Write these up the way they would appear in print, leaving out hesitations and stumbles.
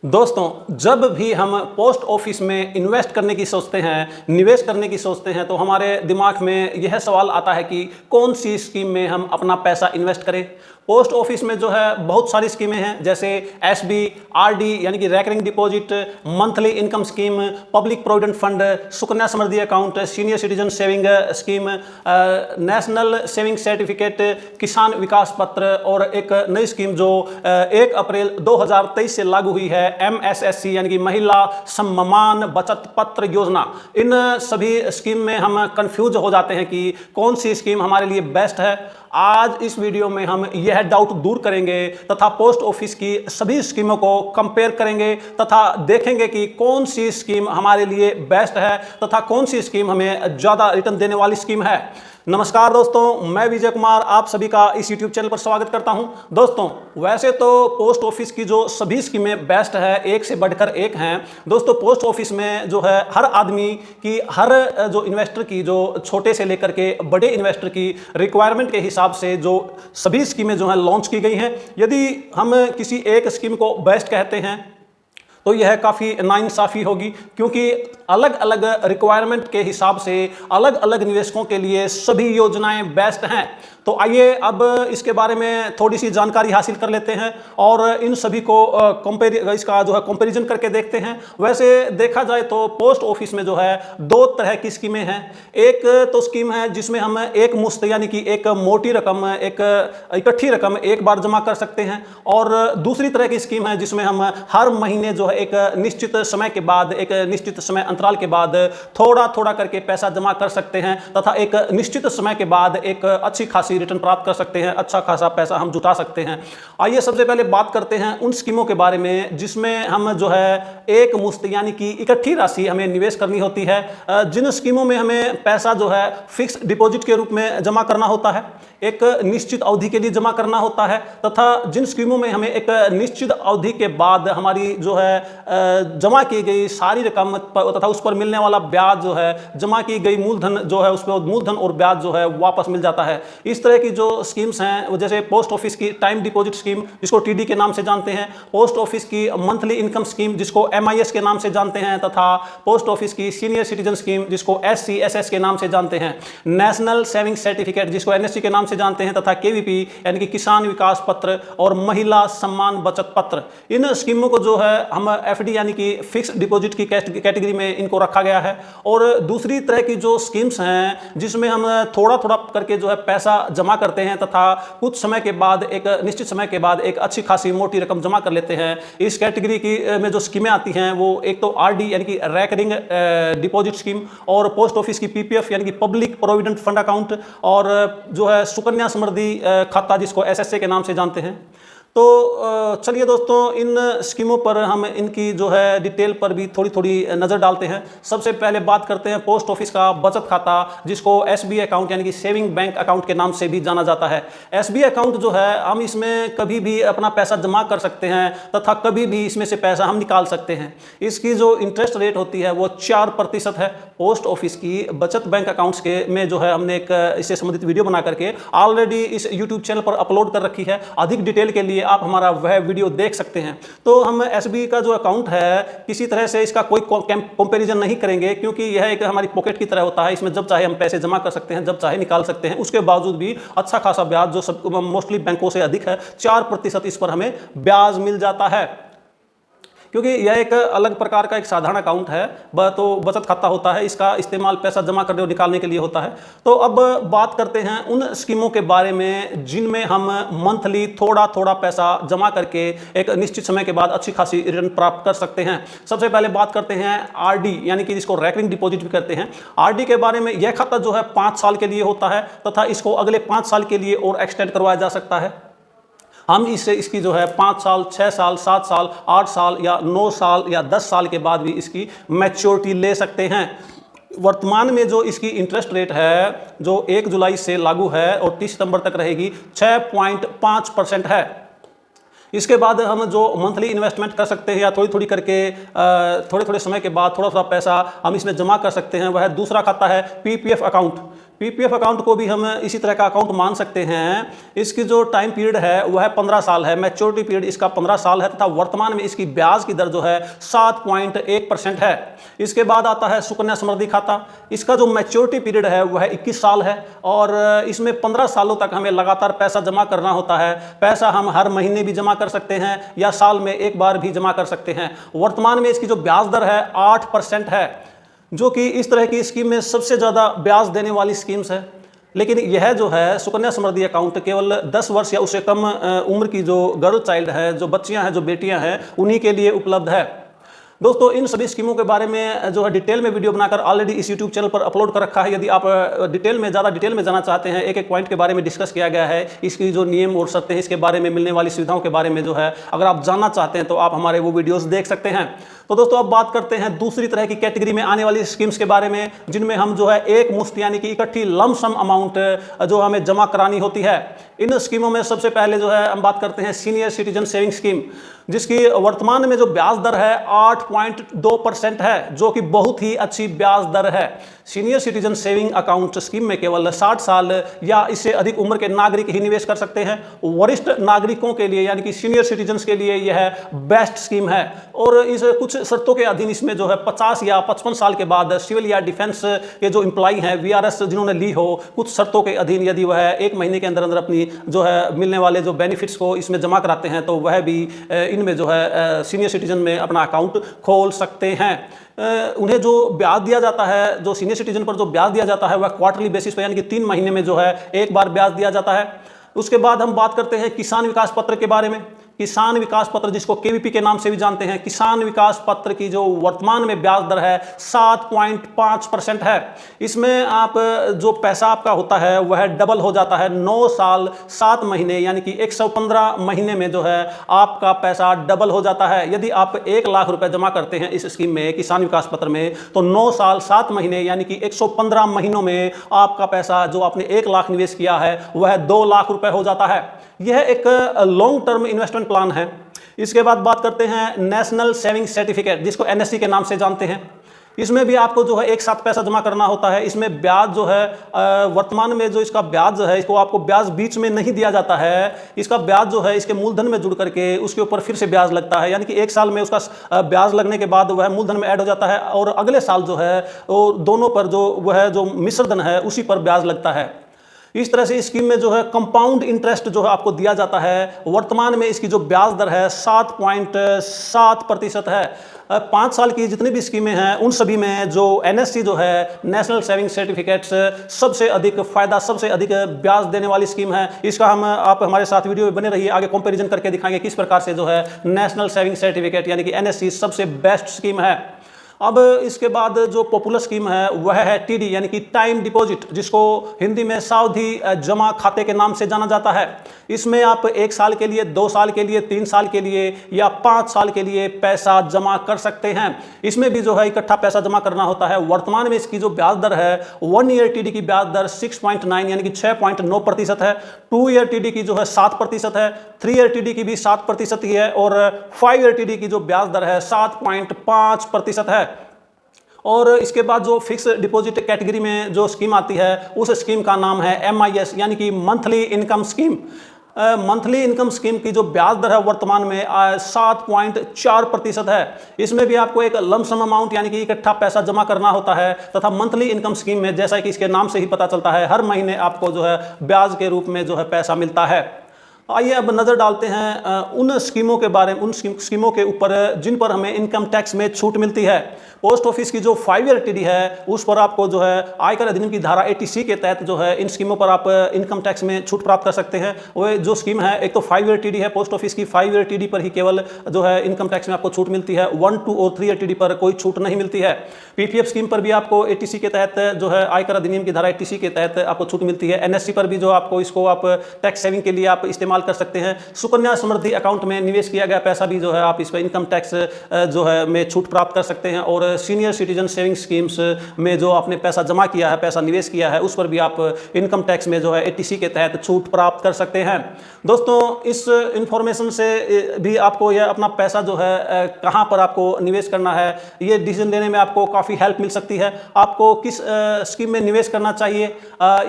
दोस्तों, जब भी हम पोस्ट ऑफिस में इन्वेस्ट करने की सोचते हैं, निवेश करने की सोचते हैं, तो हमारे दिमाग में यह सवाल आता है कि कौन सी स्कीम में हम अपना पैसा इन्वेस्ट करें। पोस्ट ऑफिस में जो है बहुत सारी स्कीमें हैं, जैसे एसबी, आरडी यानी कि recurring deposit, monthly income scheme, public provident fund, Sukanya Samriddhi account, senior citizen saving scheme, national saving certificate, Kisan Vikas पत्र और एक नई स्कीम जो 1 अप्रैल 2023 से लागू हुई है, MSSC यानी कि महिला सम्मान बचत पत्र योजना। इन सभी स्कीम में हम कंफ्यूज हो जाते हैं कि कौन सी स्कीम हमारे लिए बेस्ट है। आज इस वीडियो में हम यह डाउट दूर करेंगे तथा पोस्ट ऑफिस की सभी स्कीमों को कंपेयर करेंगे तथा देखेंगे कि कौन सी स्कीम हमारे लिए बेस्ट है तथा कौन सी स्कीम हमें ज़्यादा रिटर्न देने वाली स्कीम है। नमस्कार दोस्तों, मैं विजय कुमार आप सभी का इस YouTube चैनल पर स्वागत करता हूं। दोस्तों, वैसे तो पोस्ट ऑफिस की जो सभी स्कीमें बेस्ट है, एक से बढ़कर एक हैं। दोस्तों, पोस्ट ऑफिस में जो है हर आदमी की, हर जो इन्वेस्टर की, जो छोटे से लेकर के बड़े इन्वेस्टर की रिक्वायरमेंट के हिसाब से जो सभी स्कीमें जो हैं लॉन्च की गई हैं। यदि हम किसी एक स्कीम को बेस्ट कहते हैं तो यह काफ़ी नाइंसाफ़ी होगी, क्योंकि अलग अलग रिक्वायरमेंट के हिसाब से अलग अलग निवेशकों के लिए सभी योजनाएं बेस्ट हैं। तो आइए अब इसके बारे में थोड़ी सी जानकारी हासिल कर लेते हैं और इन सभी को इसका जो है कंपैरिजन करके देखते हैं। वैसे देखा जाए तो पोस्ट ऑफिस में जो है दो तरह की स्कीमें हैं। एक तो स्कीम है जिसमें हम एक मुश्त यानी कि एक मोटी रकम, एक इकट्ठी रकम एक बार जमा कर सकते हैं, और दूसरी तरह की स्कीम है जिसमें हम हर महीने जो है एक निश्चित समय के बाद, एक निश्चित समय अंतराल के बाद थोड़ा थोड़ा करके पैसा जमा कर सकते हैं तथा एक निश्चित समय के बाद एक अच्छी खासी रिटर्न प्राप्त कर सकते हैं, अच्छा खासा पैसा हम जुटा सकते हैं। आइए सबसे पहले बात करते हैं उन स्कीमों के बारे में जिसमें हम जो है एक मुश्त यानी कि इकट्ठी राशि हमें निवेश करनी होती है। जिन स्कीमों में हमें पैसा जो है फिक्स डिपॉजिट के रूप में जमा करना होता है, एक निश्चित अवधि के लिए जमा करना होता है, तथा जिन स्कीमों में हमें एक निश्चित अवधि के बाद हमारी जो है जमा की गई सारी रकम तथा उस पर मिलने वाला ब्याज जो है, जमा की गई मूलधन जो है, उस पर मूलधन और ब्याज जो है वापस मिल जाता है। इस तरह की जो स्कीम्स हैं, जैसे पोस्ट ऑफिस की टाइम डिपॉजिट स्कीम जिसको TD के नाम से जानते हैं, पोस्ट ऑफिस की मंथली इनकम स्कीम जिसको MIS के नाम से जानते हैं, तथा पोस्ट ऑफिस की सीनियर सिटीजन स्कीम जिसको SCSS के नाम से जानते हैं, नेशनल सेविंग सर्टिफिकेट जिसको NSC के नाम से जानते हैं, तथा KVP यानी कि किसान विकास पत्र और महिला सम्मान बचत पत्र। इन स्कीमों को जो है हम FD यानी कि फिक्स डिपॉजिट की कैटेगरी में इनको रखा गया है। और दूसरी तरह की जो स्कीम्स हैं जिसमें हम थोड़ा थोड़ा करके जो है पैसा जमा करते हैं तथा कुछ समय के बाद, एक निश्चित समय के बाद एक अच्छी खासी मोटी रकम जमा कर लेते हैं, इस कैटेगरी की में जो स्कीमें आती हैं वो एक तो RD यानी कि रैकरिंग डिपॉजिट स्कीम, और पोस्ट ऑफिस की PPF यानी कि पब्लिक प्रोविडेंट फंड अकाउंट, और जो है सुकन्या समृद्धि खाता जिसको SSA के नाम से जानते हैं। तो चलिए दोस्तों, इन स्कीमों पर हम इनकी जो है डिटेल पर भी थोड़ी थोड़ी नज़र डालते हैं। सबसे पहले बात करते हैं पोस्ट ऑफिस का बचत खाता जिसको SB अकाउंट यानी कि सेविंग बैंक अकाउंट के नाम से भी जाना जाता है। SB अकाउंट जो है, हम इसमें कभी भी अपना पैसा जमा कर सकते हैं तथा कभी भी इसमें से पैसा हम निकाल सकते हैं। इसकी जो इंटरेस्ट रेट होती है वो 4% है। पोस्ट ऑफिस की बचत बैंक अकाउंट्स के में जो है हमने एक इससे संबंधित वीडियो बना करके ऑलरेडी इस YouTube चैनल पर अपलोड कर रखी है। अधिक डिटेल के लिए आप हमारा वह वीडियो देख सकते हैं। तो हम SB का जो अकाउंट है किसी तरह से इसका कोई कंपैरिजन नहीं करेंगे, क्योंकि यह एक हमारी पॉकेट की तरह होता है। इसमें जब चाहे हम पैसे जमा कर सकते हैं, जब चाहे निकाल सकते हैं। उसके बावजूद भी अच्छा खासा ब्याज, जो सब मोस्टली बैंकों से अधिक है, 4% इस पर हमें ब्याज मिल जाता है, क्योंकि यह एक अलग प्रकार का एक साधारण अकाउंट है। तो बचत खाता होता है, इसका इस्तेमाल पैसा जमा करने और निकालने के लिए होता है। तो अब बात करते हैं उन स्कीमों के बारे में जिनमें हम मंथली थोड़ा थोड़ा पैसा जमा करके एक निश्चित समय के बाद अच्छी खासी रिटर्न प्राप्त कर सकते हैं। सबसे पहले बात करते हैं RD यानी कि जिसको रैकरिंग डिपॉजिट भी कहते हैं। RD के बारे में, यह खाता जो है 5 साल के लिए होता है तथा इसको अगले 5 साल के लिए और एक्सटेंड करवाया जा सकता है। हम इसकी जो है 5 साल, 6 साल, 7 साल, 8 साल या 9 साल या 10 साल के बाद भी इसकी मैच्योरिटी ले सकते हैं। वर्तमान में जो इसकी इंटरेस्ट रेट है जो 1 जुलाई से लागू है और 30 सितंबर तक रहेगी, 6.5% है। इसके बाद हम जो मंथली इन्वेस्टमेंट कर सकते हैं या थोड़ी थोड़ी करके थोड़े थोड़े समय के बाद थोड़ा थोड़ा पैसा हम इसमें जमा कर सकते हैं, वह दूसरा खाता है PPF अकाउंट। पीपीएफ अकाउंट को भी हम इसी तरह का अकाउंट मान सकते हैं। इसकी जो टाइम पीरियड है वह 15 साल है, मैच्योरिटी पीरियड इसका 15 साल है तथा वर्तमान में इसकी ब्याज की दर जो है 7.1% है। इसके बाद आता है सुकन्या समृद्धि खाता। इसका जो मैच्योरिटी पीरियड है वह 21 साल है और इसमें 15 सालों तक हमें लगातार पैसा जमा करना होता है। पैसा हम हर महीने भी जमा कर सकते हैं या साल में एक बार भी जमा कर सकते हैं। वर्तमान में इसकी जो ब्याज दर है 8% है, जो कि इस तरह की स्कीम में सबसे ज़्यादा ब्याज देने वाली स्कीम्स है। लेकिन यह जो है सुकन्या समृद्धि अकाउंट केवल 10 वर्ष या उससे कम उम्र की जो गर्ल चाइल्ड है, जो बच्चियां हैं, जो बेटियां हैं, उन्हीं के लिए उपलब्ध है। दोस्तों, इन सभी स्कीमों के बारे में जो है डिटेल में वीडियो बनाकर ऑलरेडी इस यूट्यूब चैनल पर अपलोड कर रखा है। यदि आप ज़्यादा डिटेल में जाना चाहते हैं, एक एक पॉइंट के बारे में डिस्कस किया गया है, इसकी जो नियम और शर्तें हैं, इसके बारे में मिलने वाली सुविधाओं के बारे में जो है अगर आप जानना चाहते हैं तो आप हमारे वो वीडियोज़ देख सकते हैं। तो दोस्तों, अब बात करते हैं दूसरी तरह की कैटेगरी में आने वाली स्कीम्स के बारे में, जिनमें हम जो है एक मुश्त यानी कि इकट्ठी लमसम अमाउंट जो हमें जमा करानी होती है। इन स्कीमों में सबसे पहले जो है हम बात करते हैं सीनियर सिटीजन सेविंग स्कीम, जिसकी वर्तमान में जो ब्याज दर है 8.2% है, जो कि बहुत ही अच्छी ब्याज दर है। Senior citizen saving account scheme में केवल 60 साल या इससे अधिक उम्र के नागरिक ही निवेश कर सकते हैं। वरिष्ठ नागरिकों के लिए यानी कि सीनियर सिटीजन्स के लिए यह बेस्ट स्कीम है और इस कुछ शर्तों के अधीन इसमें जो है 50 या 55 साल के बाद सिविल या डिफेंस के जो एम्प्लॉई हैं, वीआरएस जिन्होंने ली हो, कुछ शर्तों के अधीन यदि वह 1 महीने के अंदर अंदर अपनी जो है मिलने वाले जो बेनिफिट्स को इसमें जमा कराते हैं तो वह भी इनमें जो है सीनियर सिटीजन में अपना अकाउंट खोल सकते हैं। उन्हें जो ब्याज दिया जाता है, जो सीनियर सिटीजन पर जो ब्याज दिया जाता है वह क्वार्टरली बेसिस पर यानी कि 3 महीने में जो है एक बार ब्याज दिया जाता है। उसके बाद हम बात करते हैं किसान विकास पत्र के बारे में। किसान विकास पत्र, जिसको केवीपी के नाम से भी जानते हैं, किसान विकास पत्र की जो वर्तमान में ब्याज दर है 7.5% है। इसमें आप जो पैसा आपका होता है वह डबल हो जाता है। 9 साल 7 महीने यानी कि 115 महीने में जो है आपका पैसा डबल हो जाता है। यदि आप 1 लाख रुपए जमा करते हैं इस स्कीम में, किसान विकास पत्र में, तो 9 साल 7 महीने यानी कि 115 महीनों में आपका पैसा जो आपने 1 लाख निवेश किया है वह 2 लाख रुपए हो जाता है। यह एक लॉन्ग टर्म इन्वेस्टमेंट प्लान है। इसके बाद बात करते हैं नेशनल सेविंग सर्टिफिकेट, जिसको एनएससी के नाम से जानते हैं। इसमें भी आपको जो है एक साथ पैसा जमा करना होता है। इसमें ब्याज जो है वर्तमान में जो इसका ब्याज है, इसको आपको ब्याज बीच में नहीं दिया जाता है। इसका ब्याज जो है इसके मूलधन में जुड़ करके उसके ऊपर फिर से ब्याज लगता है, यानी कि 1 साल में उसका ब्याज लगने के बाद वह मूलधन में ऐड हो जाता है और अगले साल जो है वो दोनों पर जो वह जो मिश्र धन है उसी पर ब्याज लगता है। इस तरह से इस स्कीम में जो है कंपाउंड इंटरेस्ट जो है आपको दिया जाता है। वर्तमान में इसकी जो ब्याज दर है 7.7% है। 5 साल की जितनी भी स्कीमें हैं उन सभी में जो एनएससी जो है, नेशनल सेविंग सर्टिफिकेट्स, सबसे अधिक फायदा, सबसे अधिक ब्याज देने वाली स्कीम है। इसका आप हमारे साथ वीडियो में बने रहिए, आगे कंपैरिजन करके दिखाएंगे किस प्रकार से जो है नेशनल सेविंग सर्टिफिकेट यानी कि एनएससी सबसे बेस्ट स्कीम है। अब इसके बाद जो पॉपुलर स्कीम है वह है टीडी यानी कि टाइम डिपॉजिट, जिसको हिंदी में सावधि जमा खाते के नाम से जाना जाता है। इसमें आप 1 साल के लिए, 2 साल के लिए, 3 साल के लिए या 5 साल के लिए पैसा जमा कर सकते हैं। इसमें भी जो है इकट्ठा पैसा जमा करना होता है। वर्तमान में इसकी जो ब्याज दर है 1 ईयर टीडी की ब्याज दर 6.9 यानी कि 6.9% है। 2 ईयर टीडी की जो है 7% है। 3 ईयर टीडी की भी 7% ही है और 5 ईयर टीडी की जो ब्याज दर है 7.5% है। और इसके बाद जो फिक्स डिपॉजिट कैटेगरी में जो स्कीम आती है उस स्कीम का नाम है MIS यानी कि monthly income scheme. Monthly income scheme की जो ब्याज दर है वर्तमान में 7.4% है। इसमें भी आपको एक लमसम अमाउंट यानी कि इकट्ठा पैसा जमा करना होता है तथा मंथली इनकम स्कीम में जैसा कि इसके नाम से ही पता चलता है हर महीने आपको जो है ब्याज के रूप में जो है पैसा मिलता है। आइए अब नज़र डालते हैं उन स्कीमों के बारे में, उन स्कीमों के ऊपर जिन पर हमें इनकम टैक्स में छूट मिलती है। पोस्ट ऑफिस की जो 5 ईयर टीडी है उस पर आपको जो है आयकर अधिनियम की धारा 80C के तहत जो है इन स्कीमों पर आप इनकम टैक्स में छूट प्राप्त कर सकते हैं। वो जो स्कीम है, एक तो 5 ईयर टीडी है पोस्ट ऑफिस की, 5 ईयर टीडी पर ही केवल जो है इनकम टैक्स में आपको छूट मिलती है। 1, 2 और 3 ईयर टीडी पर कोई छूट नहीं मिलती है। पीपीएफ स्कीम पर भी आपको 80C के तहत जो है आयकर अधिनियम की धारा 80C के तहत आपको छूट मिलती है। एनएससी पर भी जो आपको इसको आप टैक्स सेविंग के लिए आप इस्तेमाल इस्तेमाल कर सकते हैं। सुकन्या समृद्धि अकाउंट में निवेश किया गया पैसा भी जो है आप इस पर इनकम टैक्स जो है में छूट प्राप्त कर सकते हैं। और सीनियर सिटीजन सेविंग स्कीम्स में जो आपने पैसा जमा किया है, पैसा निवेश किया है, उस पर भी आप इनकम टैक्स में जो है ATC के तहत छूट प्राप्त कर सकते हैं। दोस्तों, इस इंफॉर्मेशन से भी आपको यह अपना पैसा जो है कहाँ पर आपको निवेश करना है, ये डिसीजन लेने में आपको काफ़ी हेल्प मिल सकती है। आपको किस स्कीम में निवेश करना चाहिए,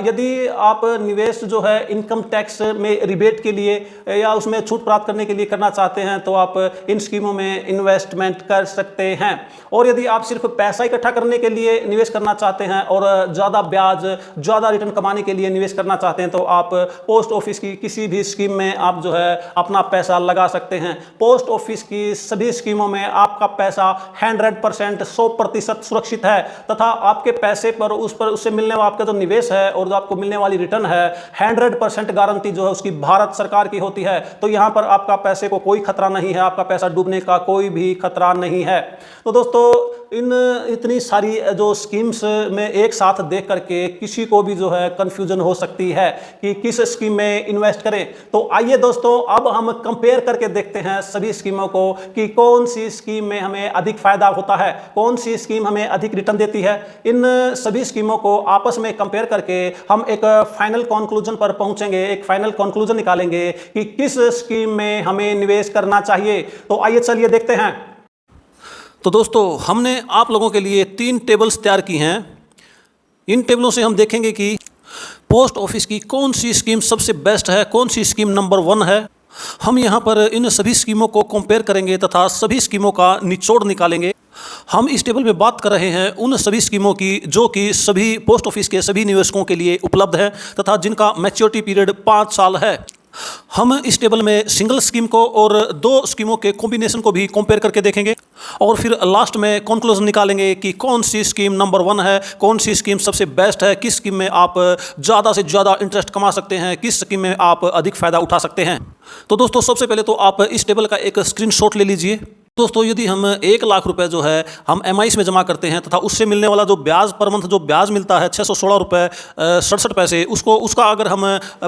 यदि आप निवेश जो है इनकम टैक्स में रिबेट के लिए या उसमें छूट प्राप्त करने के लिए करना चाहते हैं तो आप इन स्कीमों में इन्वेस्टमेंट कर सकते हैं। और यदि आप सिर्फ पैसा इकट्ठा करने के लिए निवेश करना चाहते हैं और ज़्यादा ब्याज, ज़्यादा रिटर्न कमाने के लिए निवेश करना चाहते हैं तो आप पोस्ट ऑफिस की किसी भी स्कीम में आप जो है अपना पैसा लगा सकते हैं। पोस्ट ऑफिस की सभी स्कीमों में आपका पैसा 100% 100% सुरक्षित है तथा आपके पैसे पर उससे मिलने वाला आपका जो निवेश है और जो आपको मिलने वाली रिटर्न है 100% गारंटी जो है उसकी भारत सरकार की होती है। तो यहाँ पर आपका पैसे को कोई खतरा नहीं है, आपका पैसा डूबने का कोई भी खतरा नहीं है। तो दोस्तों, इतनी सारी जो स्कीम्स में एक साथ देख करके किसी को भी जो है कंफ्यूजन हो सकती है कि किस स्कीम में इन्वेस्ट करें। तो आइए दोस्तों, अब हम कंपेयर करके देखते हैं सभी स्कीमों को कि कौन सी स्कीम में हमें अधिक फायदा होता है, कौन सी स्कीम हमें अधिक रिटर्न देती है। इन सभी स्कीमों को आपस में कंपेयर करके हम एक फाइनल कंक्लूजन पर पहुंचेंगे, एक फाइनल कंक्लूजन निकालेंगे कि किस स्कीम में हमें निवेश करना चाहिए। तो आइए चलिए देखते हैं। तो दोस्तों, हमने आप लोगों के लिए 3 टेबल्स तैयार की हैं। इन टेबलों से हम देखेंगे कि पोस्ट ऑफिस की कौन सी स्कीम सबसे बेस्ट है, कौन सी स्कीम नंबर 1 है। हम यहाँ पर इन सभी स्कीमों को कंपेयर करेंगे तथा सभी स्कीमों का निचोड़ निकालेंगे। हम इस टेबल में बात कर रहे हैं उन सभी स्कीमों की जो कि सभी पोस्ट ऑफिस के सभी निवेशकों के लिए उपलब्ध है तथा जिनका मैच्योरिटी पीरियड 5 साल है। हम इस टेबल में सिंगल स्कीम को और 2 स्कीमों के कॉम्बिनेशन को भी कंपेयर करके देखेंगे और फिर लास्ट में कंक्लूजन निकालेंगे कि कौन सी स्कीम नंबर 1 है, कौन सी स्कीम सबसे बेस्ट है, किस स्कीम में आप ज़्यादा से ज़्यादा इंटरेस्ट कमा सकते हैं, किस स्कीम में आप अधिक फ़ायदा उठा सकते हैं। तो दोस्तों, सबसे पहले तो आप इस टेबल का एक स्क्रीनशॉट ले लीजिए। दोस्तों, यदि हम 1 लाख रुपए जो है हम MIS में जमा करते हैं तथा उससे मिलने वाला जो ब्याज पर मंथ जो ब्याज मिलता है 616 रुपये 67 पैसे, उसका अगर हम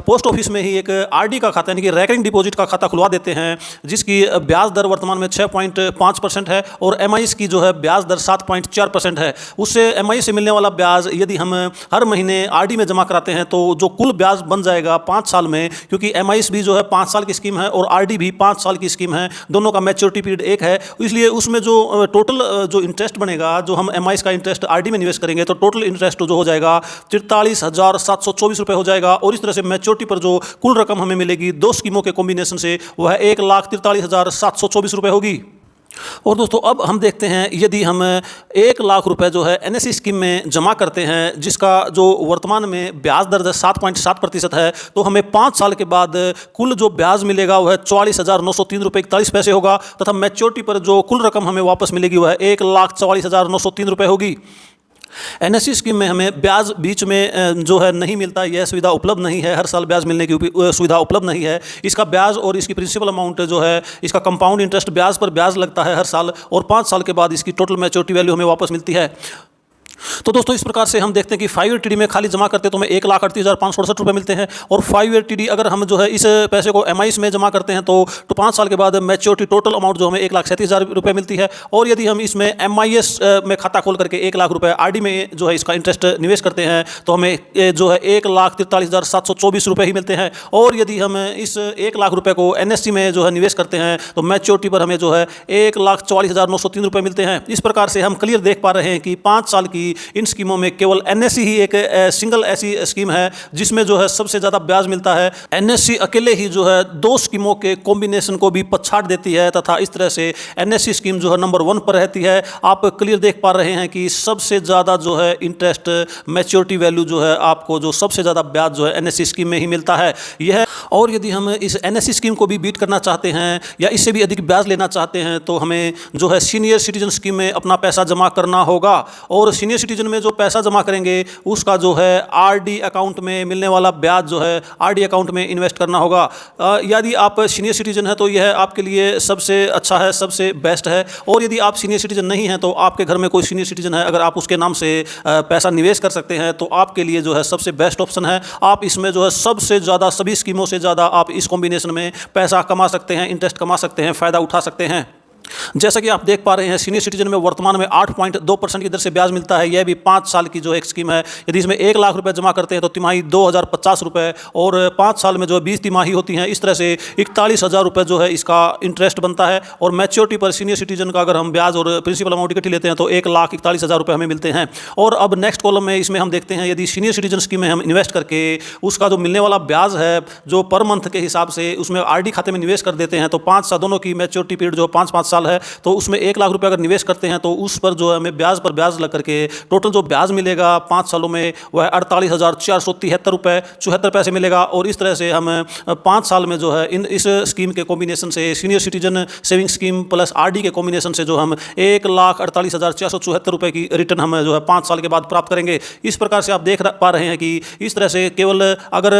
पोस्ट ऑफिस में ही एक RD का खाता यानी कि रेकरिंग डिपॉजिट का खाता खुलवा देते हैं जिसकी ब्याज दर वर्तमान में 6.5% है और MIS की जो है ब्याज दर 7.4% है, उससे MIS से मिलने वाला ब्याज यदि हम हर महीने RD में जमा कराते हैं तो जो कुल ब्याज बन जाएगा 5 साल में, क्योंकि MIS भी जो है 5 साल की स्कीम है और RD भी 5 साल की स्कीम है, दोनों का मैच्योरिटी पीरियड एक है, इसलिए उसमें जो टोटल जो इंटरेस्ट बनेगा, जो हम MIS का इंटरेस्ट RD में निवेश करेंगे तो टोटल इंटरेस्ट जो हो जाएगा 43,724 रुपये हो जाएगा। और इस तरह से मैच्योरिटी पर जो कुल रकम हमें मिलेगी 2 स्कीमों के कॉम्बिनेशन से वह 1,43,724 रुपये होगी। और दोस्तों, अब हम देखते हैं यदि हम 1 लाख रुपए जो है NSE स्कीम में जमा करते हैं जिसका जो वर्तमान में ब्याज दर 7.7% है, तो हमें 5 साल के बाद कुल जो ब्याज मिलेगा वह 44,903 रुपये 41 पैसे होगा तथा मैच्योरिटी पर जो कुल रकम हमें वापस मिलेगी वह 1,44,903 रुपये होगी। NSE स्कीम में हमें ब्याज बीच में जो है नहीं मिलता, यह सुविधा उपलब्ध नहीं है, हर साल ब्याज मिलने की सुविधा उपलब्ध नहीं है। इसका ब्याज और इसकी प्रिंसिपल अमाउंट जो है, इसका कंपाउंड इंटरेस्ट ब्याज पर ब्याज लगता है हर साल और 5 साल के बाद इसकी टोटल मैच्योरिटी वैल्यू हमें वापस मिलती है। तो दोस्तों, इस प्रकार से हम देखते हैं कि 5 ईयर TD में खाली जमा करते हैं तो हमें 1,38,568 रुपये मिलते हैं और 5 ईयर TD अगर हम जो है इस पैसे को MIS में जमा करते हैं तो 5 साल के बाद मैच्योरिटी टोटल अमाउंट जो हमें 1,37,000 रुपये मिलती है। और यदि हम इसमें MIS में खाता खोल करके 1 लाख रुपये RD में जो है इसका इंटरेस्ट निवेश करते हैं तो हमें जो है 1,43,724 रुपये ही मिलते हैं। और यदि हम इस 1 लाख रुपये को NSE में जो है निवेश करते हैं तो मैच्योरिटी पर हमें जो है 1,44,903 रुपये मिलते हैं। इस प्रकार से हम क्लियर देख पा रहे हैं कि 5 साल की इन स्कीमों में केवल NSE ही एक सिंगल ऐसी स्कीम है जिसमें जो है सबसे ज़्यादा ब्याज मिलता है। NSE अकेले ही जो है 2 स्कीमों के कॉम्बिनेशन को भी पछाड़ देती है तथा इस तरह से NSE स्कीम जो है नंबर 1 पर रहती है। आप क्लियर देख पा रहे हैं कि सबसे ज़्यादा जो है इंटरेस्ट मैच्योरिटी वैल्यू जो है आपको जो सबसे ज़्यादा ब्याज जो है NSE स्कीम में ही मिलता है यह। और यदि हम इस NSE स्कीम को भी बीट करना चाहते हैं या इससे भी अधिक ब्याज लेना चाहते हैं तो हमें जो है सीनियर सिटीजन स्कीम में अपना पैसा जमा करना होगा। और सीनियर सीनियर सिटीजन में जो पैसा जमा करेंगे उसका जो है आरडी अकाउंट में मिलने वाला ब्याज जो है आरडी अकाउंट में इन्वेस्ट करना होगा। यदि आप सीनियर सिटीजन है तो यह आपके लिए सबसे अच्छा है, सबसे बेस्ट है। और यदि आप सीनियर सिटीजन नहीं हैं तो आपके घर में कोई सीनियर सिटीजन है, अगर आप उसके नाम से पैसा निवेश कर सकते हैं तो आपके लिए जो है सबसे बेस्ट ऑप्शन है। आप इसमें जो है सबसे ज़्यादा, सभी स्कीमों से ज़्यादा आप इस कॉम्बिनेशन में पैसा कमा सकते हैं, इंटरेस्ट कमा सकते हैं, फ़ायदा उठा सकते हैं। जैसा कि आप देख पा रहे हैं, सीनियर सिटीजन में वर्तमान में 8.2% की दर से ब्याज मिलता है। यह भी 5 साल की जो एक स्कीम है। यदि इसमें 1 लाख रुपए जमा करते हैं तो तिमाही 2050 रुपये, और 5 साल में जो 20 तिमाही होती हैं। इस तरह से 41,000 रुपये जो है इसका इंटरेस्ट बनता है। और मैच्योरिटी पर सीनियर सिटीजन का अगर हम ब्याज और प्रिंसिपल अमाउंट इकट्ठी लेते हैं तो 1,41,000 रुपये हमें मिलते हैं। और अब नेक्स्ट कॉलम में इसमें हम देखते हैं, यदि सीनियर सिटीजन स्कीम में हम इन्वेस्ट करके उसका जो मिलने वाला ब्याज है जो पर मंथ के हिसाब से उसमें आरडी खाते में निवेश कर देते हैं तो 5 साल, दोनों की मैच्योरिटी पीरियड जो 5-5 साल है, तो उसमें 1 लाख रुपए अगर निवेश करते हैं तो उस पर जो है हमें ब्याज पर ब्याज लग करके टोटल जो ब्याज मिलेगा 5 सालों में वह 48,473 रुपये 74 पैसे मिलेगा। और इस तरह से हम 5 साल में जो है इस स्कीम के कॉम्बिनेशन से, senior citizen saving scheme plus RD के कॉम्बिनेशन से जो हम 1,48,474 रुपये की रिटर्न हम जो है 5 साल के बाद प्राप्त करेंगे। इस प्रकार से आप देख पा रहे हैं कि इस तरह से केवल अगर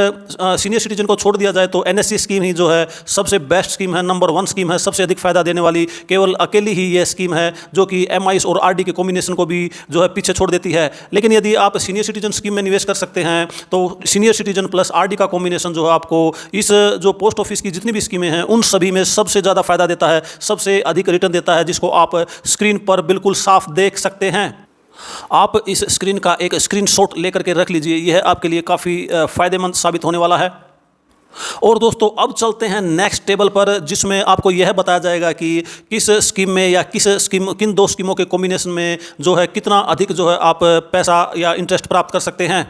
सीनियर सिटीजन को छोड़ दिया जाए तो एनएससी स्कीम ही जो है सबसे बेस्ट स्कीम है, नंबर 1 स्कीम है, सबसे अधिक फायदा देने वाली केवल अकेली ही ये स्कीम है जो कि एमआईएस और आरडी के कॉम्बिनेशन को भी जो है पीछे छोड़ देती है। लेकिन यदि आप सीनियर सिटीजन स्कीम में निवेश कर सकते हैं तो सीनियर सिटीजन प्लस आरडी का कॉम्बिनेशन जो है आपको इस जो पोस्ट ऑफिस की जितनी भी स्कीमें हैं उन सभी में सबसे ज़्यादा फायदा देता है, सबसे अधिक रिटर्न देता है, जिसको आप स्क्रीन पर बिल्कुल साफ देख सकते हैं। आप इस स्क्रीन का एक स्क्रीनशॉट लेकर के रख लीजिए, यह आपके लिए काफ़ी फ़ायदेमंद साबित होने वाला है। और दोस्तों अब चलते हैं नेक्स्ट टेबल पर, जिसमें आपको यह बताया जाएगा कि किस स्कीम में या किन 2 स्कीमों के कॉम्बिनेशन में जो है कितना अधिक जो है आप पैसा या इंटरेस्ट प्राप्त कर सकते हैं।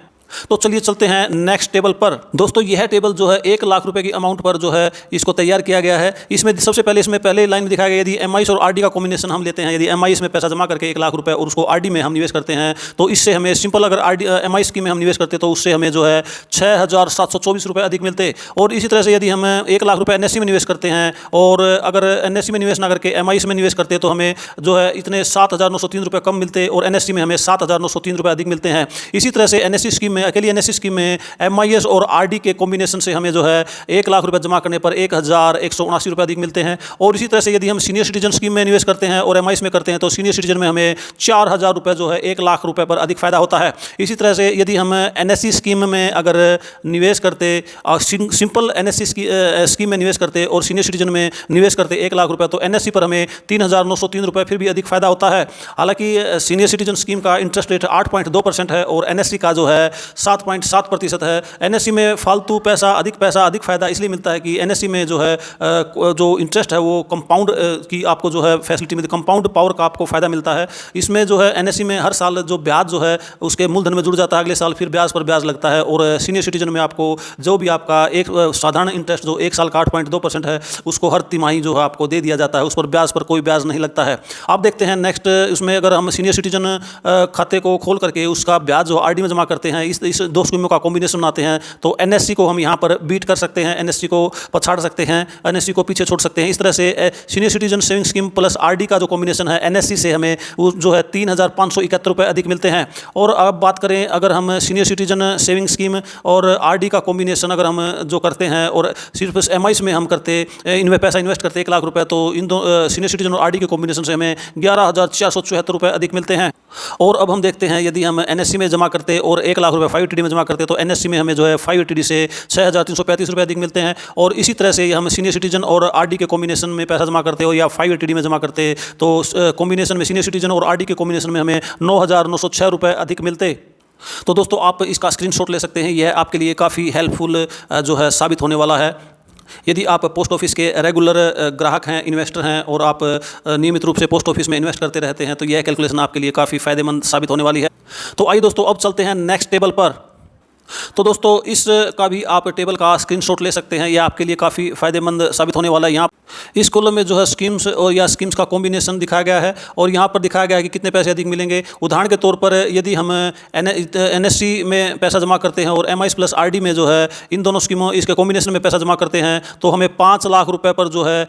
तो चलिए चलते हैं नेक्स्ट टेबल पर। दोस्तों यह टेबल जो है 1 लाख रुपए की अमाउंट पर जो है इसको तैयार किया गया है। इसमें सबसे पहले पहले लाइन में दिखाया गया, यदि एमआईएस और आरडी का कॉम्बिनेशन हम लेते हैं, यदि एमआईएस में पैसा जमा करके 1 लाख रुपए और उसको आरडी में हम निवेश करते हैं तो इससे हमें सिंपल, अगर एमआईएस स्कीम में हम निवेश करते हैं तो उससे हमें जो है 6,724 रुपये अधिक मिलते। और इसी तरह से यदि हम 1 लाख रुपये एनएससी में निवेश करते हैं और अगर एनएससी में निवेश ना करके एमआईएस में निवेश करते हैं तो हमें जो है इतने 7,903 रुपये कम मिलते और एनएससी में हमें 7,903 रुपये अधिक मिलते हैं। इसी तरह से एनएससी स्कीम में, अकेली एनएससी स्कीम में एमआईएस और आरडी के कॉम्बिनेशन से हमें जो है 1 लाख रुपए जमा करने पर 1,179 रुपए अधिक मिलते हैं। और इसी तरह से यदि हम सीनियर सिटीजन स्कीम में निवेश करते हैं और एमआईएस में करते हैं तो सीनियर सिटीजन में हमें 4,000 रुपए जो है 1 लाख रुपए पर अधिक फायदा होता है। इसी तरह से यदि हम एनएससी स्कीम में अगर निवेश करते, सिंपल एनएससी स्कीम में निवेश करते और सीनियर सिटीजन में निवेश करते 1 लाख रुपए, तो एनएससी पर हमें 3,903 रुपए फिर भी अधिक फायदा होता है। हालांकि सीनियर सिटीजन स्कीम का इंटरेस्ट रेट 8.2% है और एनएससी का जो है 7.7% है। एनएससी में फालतू पैसा, अधिक फायदा इसलिए मिलता है कि एनएससी में जो है जो इंटरेस्ट है वो कंपाउंड की आपको जो है फैसिलिटी मिलती है, कंपाउंड पावर का आपको फायदा मिलता है। इसमें जो है एनएससी में हर साल जो ब्याज जो है उसके मूलधन में जुड़ जाता है, अगले साल फिर ब्याज पर ब्याज लगता है। और सीनियर सिटीजन में आपको जो भी आपका एक साधारण इंटरेस्ट जो 1 साल का 8.2% है उसको हर तिमाही जो है आपको दे दिया जाता है, उस पर ब्याज पर कोई ब्याज नहीं लगता है। आप देखते हैं नेक्स्ट, इसमें अगर हम सीनियर सिटीजन खाते को खोल करके उसका ब्याज जो आरडी में जमा करते हैं, इस 2 स्कीमों का कॉम्बिनेशन बनाते हैं तो एनएससी को हम यहाँ पर बीट कर सकते हैं, एनएससी को पछाड़ सकते हैं, एनएससी को पीछे छोड़ सकते हैं। इस तरह से senior citizen saving scheme plus RD का जो कॉम्बिनेशन है एनएससी से हमें जो है 3,571 रुपये अधिक मिलते हैं। और अब बात करें, अगर हम सीनियर सिटीजन सेविंग स्कीम और आरडी का कॉम्बिनेशन अगर हम जो करते हैं और सिर्फ एमआईएस में हम करते, इनमें पैसा इन्वेस्ट करते 1 लाख रुपये, तो इन दो सीनियर सिटीजन और आरडी के कॉम्बिनेशन से हमें 11,474 रुपये अधिक मिलते हैं। और अब हम देखते हैं, यदि हम एनएससी में जमा करते और 1 लाख रुपये 580 में जमा करते तो एनएससी में हमें जो है 580 से 6,335 रुपये अधिक मिलते हैं। और इसी तरह से हम सीनियर सिटीजन और आरडी के कॉम्बिनेशन में पैसा जमा करते हो या 580 में जमा करते तो कॉम्बिनेशन में सीनियर सिटीजन और आरडी के कॉम्बिनेशन में हमें 9,906 रुपये अधिक मिलते। तो दोस्तों आप इसका स्क्रीनशॉट ले सकते हैं, यह आपके लिए काफ़ी हेल्पफुल जो है साबित होने वाला है। यदि आप पोस्ट ऑफिस के रेगुलर ग्राहक हैं, इन्वेस्टर हैं और आप नियमित रूप से पोस्ट ऑफिस में इन्वेस्ट करते रहते हैं तो यह कैलकुलेशन आपके लिए काफ़ी फ़ायदेमंद साबित होने वाली है। तो आइए दोस्तों अब चलते हैं नेक्स्ट टेबल पर। तो दोस्तों इसका भी आप टेबल का स्क्रीनशॉट ले सकते हैं, यह आपके लिए काफ़ी फ़ायदेमंद साबित होने वाला है। यहाँ इस कॉलम में जो है स्कीम्स और या स्कीम्स का कॉम्बिनेशन दिखाया गया है और यहाँ पर दिखाया गया है कि कितने पैसे अधिक मिलेंगे। उदाहरण के तौर पर यदि हम एनएससी में पैसा जमा करते हैं और एमआईएस प्लस आरडी में जो है इन दोनों स्कीमों इसके कॉम्बिनेशन में पैसा जमा करते हैं तो हमें 5 लाख रुपये पर जो है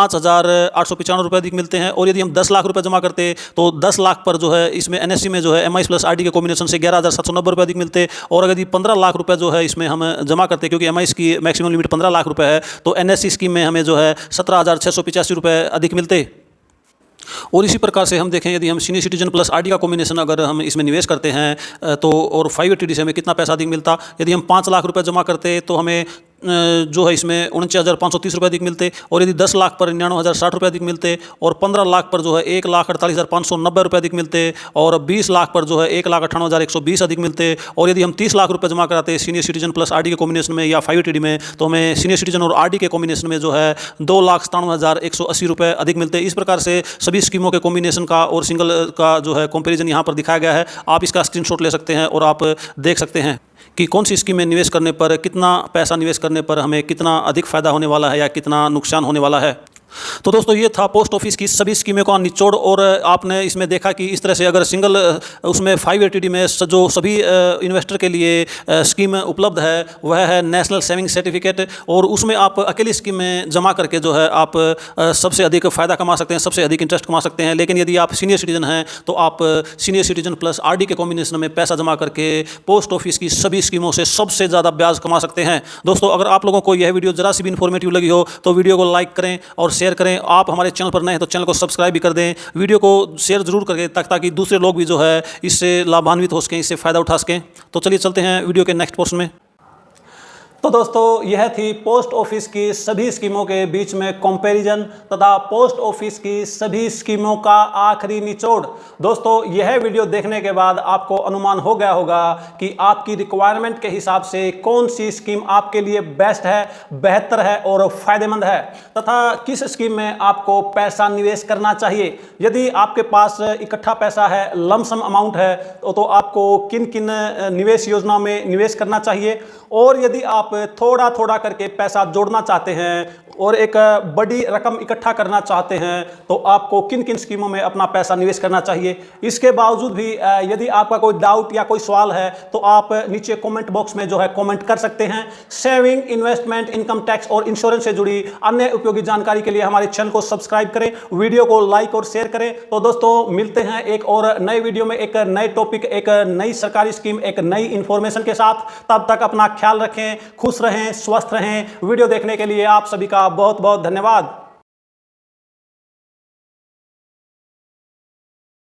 ₹5,895 अधिक मिलते हैं। और यदि हम 10 लाख रुपए जमा करते तो 10 लाख पर जो है इसमें एनएससी में जो है MIs प्लस RD के कॉम्बिनेशन से 11,790 अधिक मिलते। और अगर यदि 15 लाख रुपए जो है इसमें हम जमा करते, क्योंकि MIs की मैक्सिमम लिमिट 15 लाख रुपए है, तो NSC स्कीम में हमें जो है ₹17,685 अधिक मिलते। और इसी प्रकार से हम देखें, यदि हम सीनियर सिटीजन प्लस RD का कॉम्बिनेशन अगर हम इसमें निवेश करते हैं तो और 580D से हमें कितना पैसा अधिक मिलता। यदि हम 5 लाख रुपए जमा करते तो हमें जो है इसमें ₹49,530 अधिक मिलते। और यदि 10 लाख पर ₹99,060 अधिक मिलते। और 15 लाख पर जो है ₹1,48,590 अधिक मिलते। और 20 लाख पर जो है ₹1,98,120 अधिक मिलते। और यदि हम 30 लाख रुपए जमा कराते सीनियर सिटीजन प्लस RD के कॉम्बिनेशन में या 580D में, तो हमें सीनियर सिटीजन और RD के कॉम्बिनेशन में जो है ₹2,97,180 अधिक मिलते। इस प्रकार से सभी स्कीमों के कॉम्बिनेशन का और सिंगल का जो है कंपैरिजन यहाँ पर दिखाया गया है। आप इसका स्क्रीनशॉट ले सकते हैं और आप देख सकते हैं कि कौन सी स्कीम में निवेश करने पर, कितना पैसा निवेश करने पर हमें कितना अधिक फायदा होने वाला है या कितना नुकसान होने वाला है। तो दोस्तों ये था पोस्ट ऑफिस की सभी स्कीमों का निचोड़। और आपने इसमें देखा कि इस तरह से अगर सिंगल उसमें 580D में जो सभी इन्वेस्टर के लिए स्कीम उपलब्ध है वह है नेशनल सेविंग सर्टिफिकेट। और उसमें आप अकेली स्कीम में जमा करके जो है आप सबसे अधिक फ़ायदा कमा सकते हैं, सबसे अधिक इंटरेस्ट कमा सकते हैं। लेकिन यदि आप सीनियर सिटीजन हैं तो आप सीनियर सिटीजन प्लस RD के कॉम्बिनेशन में पैसा जमा करके पोस्ट ऑफिस की सभी स्कीमों से सबसे ज़्यादा ब्याज कमा सकते हैं। दोस्तों अगर आप लोगों को यह वीडियो ज़रा सी भी इन्फॉर्मेटिव लगी हो तो वीडियो को लाइक करें और शेयर करें। आप हमारे चैनल पर नए हैं तो चैनल को सब्सक्राइब भी कर दें। वीडियो को शेयर जरूर करें ताकि दूसरे लोग भी जो है इससे लाभान्वित हो सकें, इससे फ़ायदा उठा सकें। तो चलिए चलते हैं वीडियो के नेक्स्ट पोर्शन में। तो दोस्तों यह थी पोस्ट ऑफिस की सभी स्कीमों के बीच में कंपैरिजन तथा पोस्ट ऑफिस की सभी स्कीमों का आखिरी निचोड़। दोस्तों यह वीडियो देखने के बाद आपको अनुमान हो गया होगा कि आपकी रिक्वायरमेंट के हिसाब से कौन सी स्कीम आपके लिए बेस्ट है, बेहतर है और फायदेमंद है, तथा किस स्कीम में आपको पैसा निवेश करना चाहिए। यदि आपके पास इकट्ठा पैसा है, लमसम अमाउंट है, तो आपको किन किन निवेश योजनाओं में निवेश करना चाहिए। और यदि आप थोड़ा थोड़ा करके पैसा जोड़ना चाहते हैं और एक बड़ी रकम इकट्ठा करना चाहते हैं तो आपको किन किन स्कीमों में अपना पैसा निवेश करना चाहिए। इसके बावजूद भी यदि आपका कोई डाउट या कोई सवाल है तो आप नीचे कमेंट बॉक्स में जो है कमेंट कर सकते हैं। सेविंग, इन्वेस्टमेंट, इनकम टैक्स और इंश्योरेंस से जुड़ी अन्य उपयोगी जानकारी के लिए हमारे चैनल को सब्सक्राइब करें, वीडियो को लाइक और शेयर करें। तो दोस्तों मिलते हैं एक और नए वीडियो में, एक नए टॉपिक, एक नई सरकारी स्कीम, एक नई इंफॉर्मेशन के साथ। तब तक अपना ख्याल रखें, खुश रहें, स्वस्थ रहें। वीडियो देखने के लिए आप सभी का बहुत बहुत धन्यवाद।